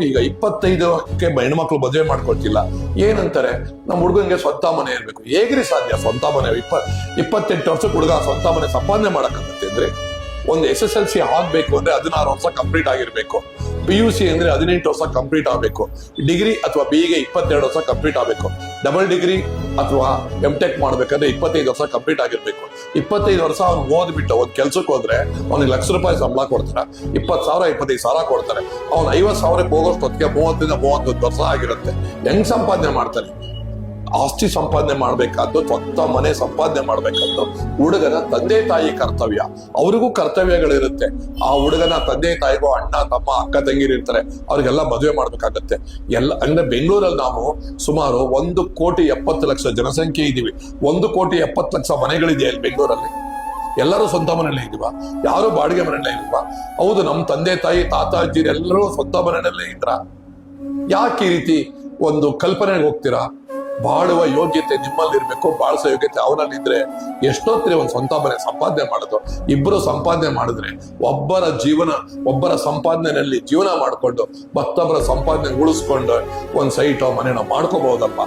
ಈಗ 25ಕ್ಕೆ ಹೆಣ್ಮಕ್ಳು ಮದುವೆ ಮಾಡ್ಕೊಳ್ತಿಲ್ಲ. ಏನಂತಾರೆ, ನಮ್ಮ ಹುಡುಗನ್ಗೆ ಸ್ವಂತ ಮನೆ ಇರ್ಬೇಕು. ಹೇಗ್ರಿ ಸಾಧ್ಯ ಸ್ವಂತ ಮನೆ? 28 ವರ್ಷಕ್ಕೆ ಹುಡುಗ ಸ್ವಂತ ಮನೆ ಸಂಪಾದನೆ ಮಾಡಕ್ಕಾಗತ್ತೆ ಅಂದ್ರೆ? ಒಂದು SSLC ಆಗ್ಬೇಕು ಅಂದ್ರೆ 16 ವರ್ಷ ಕಂಪ್ಲೀಟ್ ಆಗಿರ್ಬೇಕು. PUC ಅಂದ್ರೆ 18 ವರ್ಷ ಕಂಪ್ಲೀಟ್ ಆಗ್ಬೇಕು. ಡಿಗ್ರಿ ಅಥವಾ BE 22 ವರ್ಷ ಕಂಪ್ಲೀಟ್ ಆಗ್ಬೇಕು. ಡಬಲ್ ಡಿಗ್ರಿ ಅಥವಾ MTech ಮಾಡ್ಬೇಕಂದ್ರೆ 25 ವರ್ಷ ಕಂಪ್ಲೀಟ್ ಆಗಿರ್ಬೇಕು. 25 ವರ್ಷ ಅವ್ನು ಓದ್ಬಿಟ್ಟು ಒಂದ್ ಕೆಲ್ಸಕ್ಕೆ ಹೋದ್ರೆ ಅವ್ನಿಗೆ ₹1,00,000 ಸಂಬಳ ಕೊಡ್ತಾರೆ, 20,000 25,000 ಕೊಡ್ತಾರೆ. ಅವ್ನು 50,000 ಹೋಗೋಷ್ಟೊತ್ತಿಗೆ 30ರಿಂದ 31 ವರ್ಷ ಆಗಿರುತ್ತೆ. ಹೆಂಗ್ ಸಂಪಾದನೆ ಮಾಡ್ತಾನೆ? ಆಸ್ತಿ ಸಂಪಾದನೆ ಮಾಡ್ಬೇಕಾದ್ದು, ಸ್ವಂತ ಮನೆ ಸಂಪಾದನೆ ಮಾಡ್ಬೇಕಾದ್ದು ಹುಡುಗನ ತಂದೆ ತಾಯಿ ಕರ್ತವ್ಯ. ಅವ್ರಿಗೂ ಕರ್ತವ್ಯಗಳಿರುತ್ತೆ. ಆ ಹುಡುಗನ ತಂದೆ ತಾಯಿಗೂ ಅಣ್ಣ ತಮ್ಮ ಅಕ್ಕ ತಂಗಿರು ಇರ್ತಾರೆ, ಅವ್ರಿಗೆಲ್ಲ ಮದುವೆ ಮಾಡ್ಬೇಕಾಗತ್ತೆ. ಅಂದ್ರೆ ಬೆಂಗಳೂರಲ್ಲಿ ನಾವು ಸುಮಾರು 1,70,00,000 ಜನಸಂಖ್ಯೆ ಇದೀವಿ. 1,70,00,000 ಮನೆಗಳಿದೆ ಅಲ್ಲಿ ಬೆಂಗಳೂರಲ್ಲಿ. ಎಲ್ಲರೂ ಸ್ವಂತ ಮನೆಯಲ್ಲೇ ಇದೀವ? ಯಾರು ಬಾಡಿಗೆ ಮನೆಯಲ್ಲೇ ಇಲ್ವಾ? ಹೌದು, ನಮ್ಮ ತಂದೆ ತಾಯಿ ತಾತ ಅಜ್ಜಿ ಎಲ್ಲರೂ ಸ್ವಂತ ಮನೆಯಲ್ಲೇ ಇದ್ರ? ಯಾಕೆ ಈ ರೀತಿ ಒಂದು ಕಲ್ಪನೆಗೆ ಹೋಗ್ತೀರಾ? ಬಾಳುವ ಯೋಗ್ಯತೆ ನಿಮ್ಮಲ್ಲಿ ಇರ್ಬೇಕು, ಬಾಳಿಸೋ ಯೋಗ್ಯತೆ ಅವನಲ್ಲಿದ್ರೆ ಎಷ್ಟೊತ್ತಿರಿ ಒಂದು ಸ್ವಂತ ಮನೆ ಸಂಪಾದನೆ ಮಾಡೋದು. ಇಬ್ಬರು ಸಂಪಾದನೆ ಮಾಡಿದ್ರೆ ಒಬ್ಬರ ಸಂಪಾದನೆಯಲ್ಲಿ ಜೀವನ ಮಾಡ್ಕೊಂಡು ಮತ್ತೊಬ್ಬರ ಸಂಪಾದನೆ ಉಳಿಸ್ಕೊಂಡು ಒಂದ್ ಸೈಟೋ ಮನೆನೋ ಮಾಡ್ಕೋಬಹುದಲ್ವಾ?